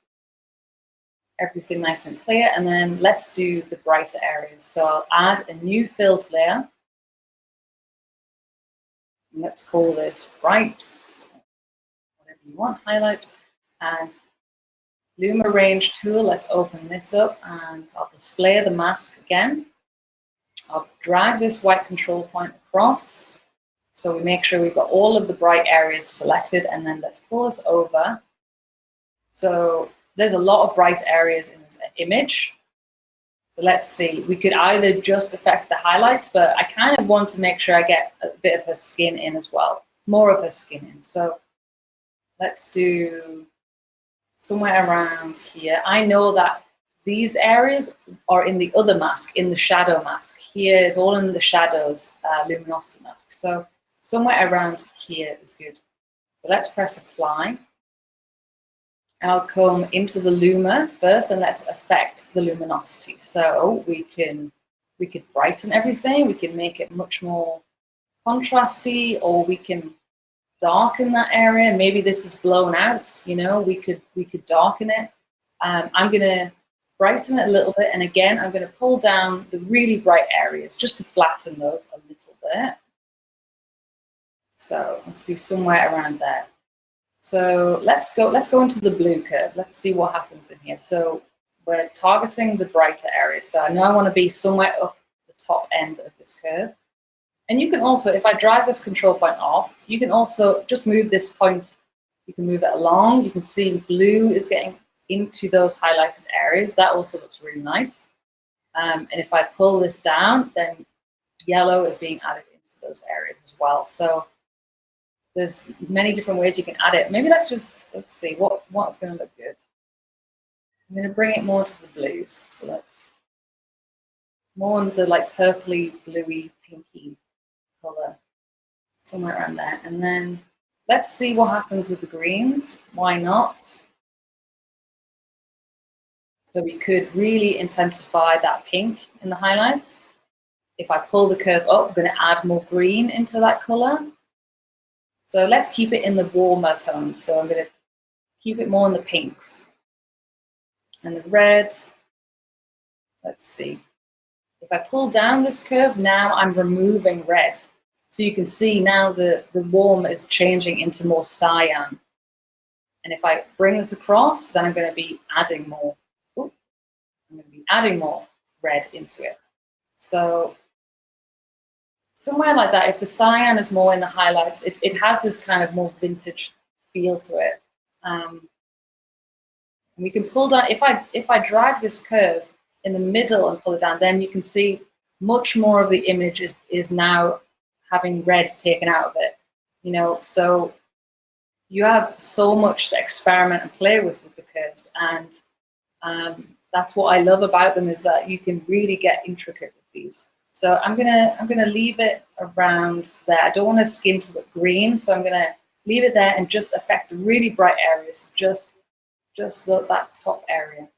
Speaker 2: everything nice and clear. And then let's do the brighter areas. So I'll add a new filled layer. And let's call this brights, whatever you want, highlights. And Luma range tool, let's open this up and I'll display the mask again. I'll drag this white control point across so we make sure we've got all of the bright areas selected, and then let's pull this over. So there's a lot of bright areas in this image. So let's see, we could either just affect the highlights, but I kind of want to make sure I get a bit of her skin in as well, more of her skin in. So let's do somewhere around here. I know that these areas are in the other mask, in the shadow mask. Here is all in the shadows, luminosity mask. So somewhere around here is good. So let's press apply. I'll come into the Luma first and let's affect the luminosity. So we could brighten everything. We can make it much more contrasty, or we can darken that area. Maybe this is blown out, you know, we could darken it. I'm going to brighten it a little bit, and again I'm going to pull down the really bright areas just to flatten those a little bit. So let's do somewhere around there. So let's go into the blue curve. Let's see what happens in here. So we're targeting the brighter areas. So I know I want to be somewhere up the top end of this curve. And you can also, if I drag this control point off, you can also just move this point. You can move it along. You can see blue is getting into those highlighted areas. That also looks really nice. And if I pull this down, then yellow is being added into those areas as well. So there's many different ways you can add it. Maybe let's see what's going to look good. I'm going to bring it more to the blues. So let's more on the like purpley, bluey, pinky color, somewhere around there. And then let's see what happens with the greens. Why not? So we could really intensify that pink in the highlights. If I pull the curve up, I'm going to add more green into that color. So let's keep it in the warmer tones. So I'm going to keep it more in the pinks and the reds. Let's see. If I pull down this curve, now I'm removing red. So you can see now the warm is changing into more cyan. And if I bring this across, then I'm going to be adding more. I'm going to be adding more red into it. So somewhere like that, if the cyan is more in the highlights, it has this kind of more vintage feel to it. And we can pull down, if I drag this curve in the middle and pull it down, then you can see much more of the image is now having red taken out of it. You know, so you have so much to experiment and play with the curves, and that's what I love about them, is that you can really get intricate with these. So I'm gonna leave it around there. I don't want to skin to look green, so I'm gonna leave it there and just affect the really bright areas, just that top area.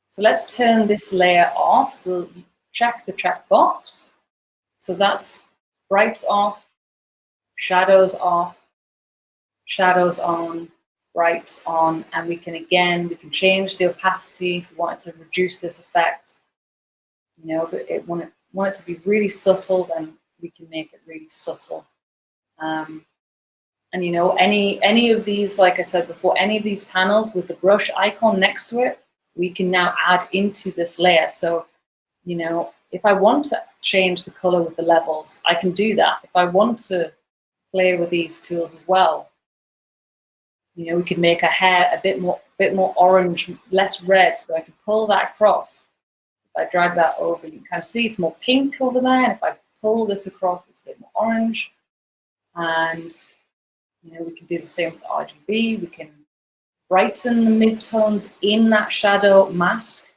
Speaker 2: So let's turn this layer off. We'll check the checkbox. So that's brights off, shadows off, shadows on, brights on, and we can change the opacity if we wanted to reduce this effect. You know, if it want it to be really subtle, then we can make it really subtle. And you know, any of these, like I said before, any of these panels with the brush icon next to it, we can now add into this layer. So, you know, if I want to change the color with the levels, I can do that. If I want to play with these tools as well, We could make her hair a bit more orange, less red. So I could pull that across. If I drag that over, you can kind of see it's more pink over there. And if I pull this across, it's a bit more orange. And we can do the same with RGB. We can brighten the midtones in that shadow mask.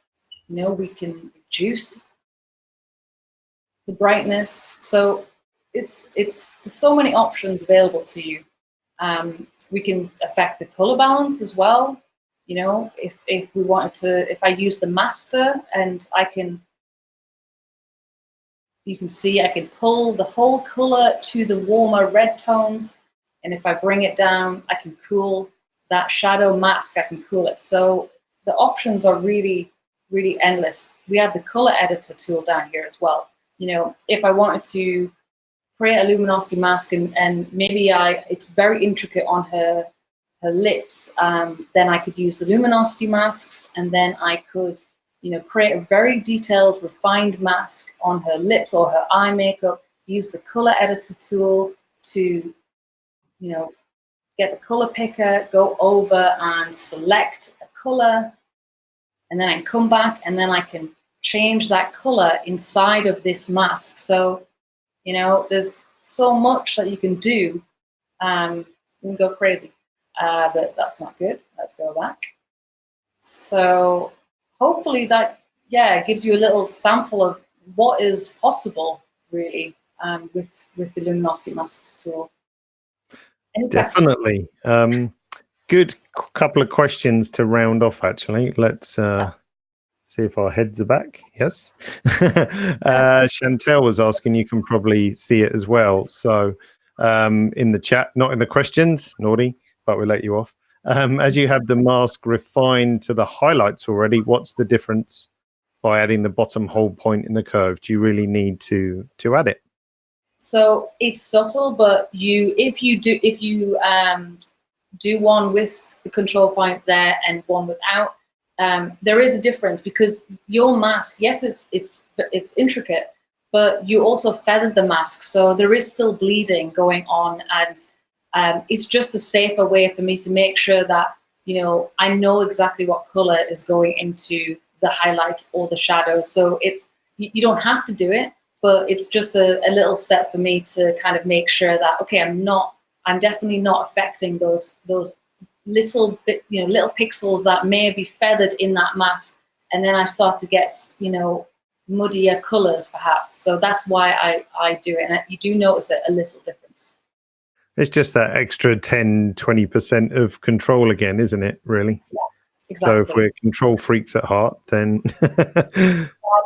Speaker 2: We can reduce the brightness. So there's so many options available to you. We can affect the color balance as well. If we wanted to, if I use the master, and you can see I can pull the whole color to the warmer red tones. And if I bring it down, I can cool that shadow mask. I can cool it. So the options are really, really endless. We have the color editor tool down here as well. If I wanted to create a luminosity mask and maybe it's very intricate on her lips, then I could use the luminosity masks, and then I could create a very detailed, refined mask on her lips or her eye makeup, use the color editor tool to get the color picker, go over and select a color, and then I can come back and then I can change that color inside of this mask. So there's so much that you can do. You can go crazy, but that's not good. Let's go back. So hopefully that, gives you a little sample of what is possible, really, with the luminosity masks tool.
Speaker 1: Definitely. Good couple of questions to round off, actually. Let's see if our heads are back. Yes. Chantel was asking, you can probably see it as well. So in the chat, not in the questions, naughty, but we'll let you off. As you have the mask refined to the highlights already, what's the difference by adding the bottom hold point in the curve? Do you really need to add it?
Speaker 2: So it's subtle, but if you do one with the control point there and one without, there is a difference, because your mask, yes, it's intricate, but you also feathered the mask, so there is still bleeding going on, and it's just a safer way for me to make sure that I know exactly what color is going into the highlight or the shadow. So you don't have to do it, but it's just a little step for me to kind of make sure that, okay, I'm definitely not affecting those little bit, little pixels that may be feathered in that mask, and then I start to get, muddier colors perhaps. So that's why I do it, and you do notice a little difference.
Speaker 1: It's just that extra 10-20% of control again, isn't it, really?
Speaker 2: Yeah, exactly.
Speaker 1: So if we're control freaks at heart, then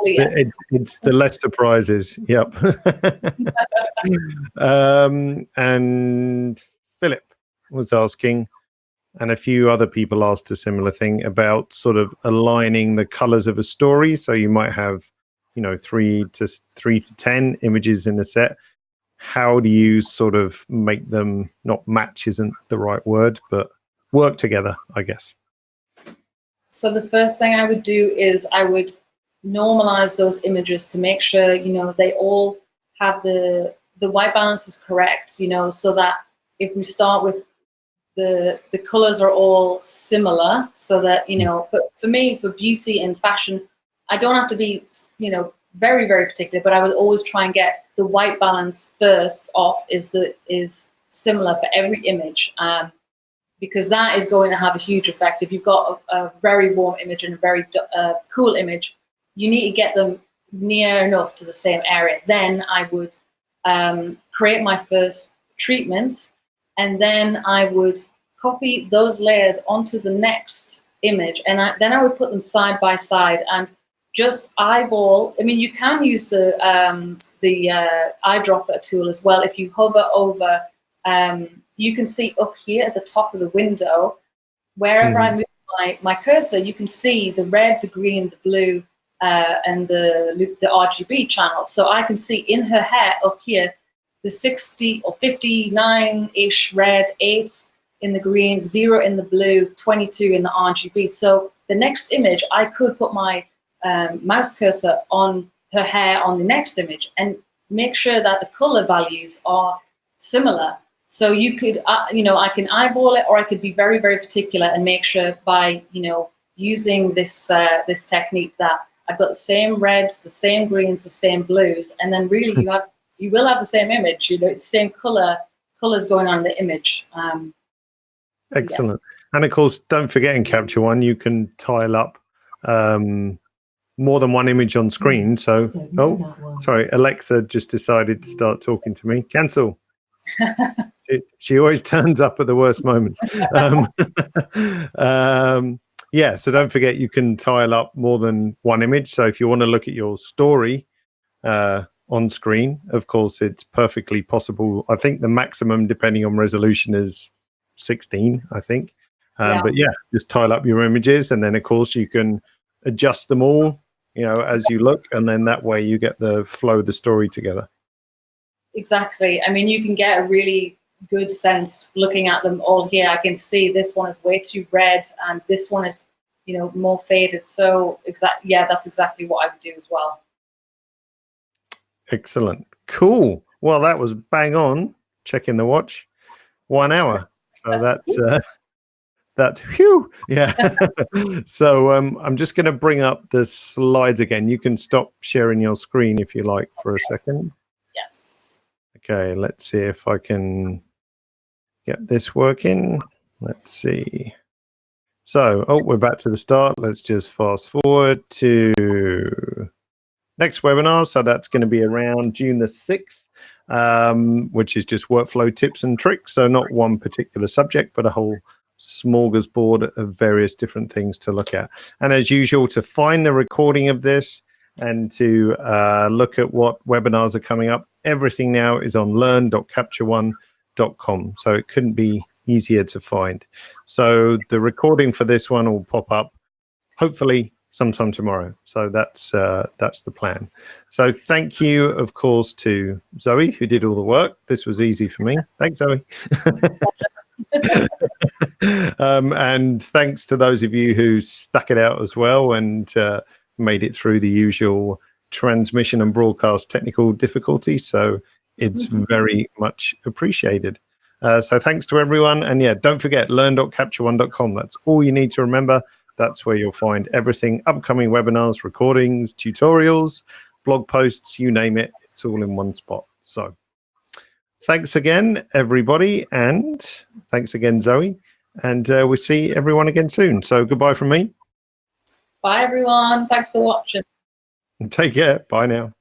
Speaker 2: yes.
Speaker 1: it's the less surprises. Yep. And Philip was asking, and a few other people asked a similar thing about sort of aligning the colors of a story. So you might have, 3 to 10 images in the set. How do you sort of make them, not match isn't the right word, but work together, I guess?
Speaker 2: So the first thing I would do is I would normalize those images to make sure, they all have the white balance is correct, so that if we start with the colors are all similar, so that, but for me, for beauty and fashion, I don't have to be, very, very particular, but I would always try and get the white balance first off is similar for every image, because that is going to have a huge effect. If you've got a very warm image and a very cool image, you need to get them near enough to the same area. Then I would create my first treatment, and then I would copy those layers onto the next image, and then I would put them side by side and just eyeball. I mean, you can use the eyedropper tool as well. If you hover over, you can see up here at the top of the window, wherever I move my cursor, you can see the red, the green, the blue, and the RGB channel. So I can see in her hair up here, the 60 or 59-ish red, 8 in the green, 0 in the blue, 22 in the RGB. So the next image, I could put my mouse cursor on her hair on the next image and make sure that the color values are similar. So you could, I can eyeball it, or I could be very, very particular and make sure by, using this this technique that I've got the same reds, the same greens, the same blues, and then really you will have the same image, the same colors going on in the image.
Speaker 1: Excellent. Yes. And of course, don't forget in Capture One, you can tile up more than one image on screen. So, sorry, Alexa just decided to start talking to me. Cancel. She always turns up at the worst moments. Yeah, so don't forget you can tile up more than one image. So if you want to look at your story on screen, of course, it's perfectly possible. I think the maximum, depending on resolution, is 16, I think. But yeah, just tile up your images, and then of course you can adjust them all, as you look, and then that way you get the flow of the story together.
Speaker 2: Exactly. I mean, you can get a really good sense looking at them all here. I can see this one is way too red, and this one is, more faded. So that's exactly what I would do as well.
Speaker 1: Excellent. Cool. Well, that was bang on. Checking the watch. 1 hour. So that's phew. Yeah. So I'm just going to bring up the slides again. You can stop sharing your screen if you like for a second.
Speaker 2: Yes.
Speaker 1: Okay, let's see if I can get this working. Let's see. So, we're back to the start. Let's just fast forward to next webinar. So that's going to be around June the 6th, which is just workflow tips and tricks. So not one particular subject, but a whole smorgasbord of various different things to look at. And as usual, to find the recording of this and to look at what webinars are coming up, everything now is on learn.captureone.com. So it couldn't be easier to find. So the recording for this one will pop up hopefully sometime tomorrow. So that's the plan. So thank you, of course, to Zoe, who did all the work. This was easy for me. Thanks, Zoe. And thanks to those of you who stuck it out as well and made it through the usual transmission and broadcast technical difficulties. So it's very much appreciated. So thanks to everyone. And yeah, don't forget learn.captureone.com. That's all you need to remember. That's where you'll find everything, upcoming webinars, recordings, tutorials, blog posts, you name it. It's all in one spot. So thanks again, everybody. And thanks again, Zoe. And we'll see everyone again soon. So goodbye from me.
Speaker 2: Bye, everyone. Thanks for watching.
Speaker 1: Take care. Bye now.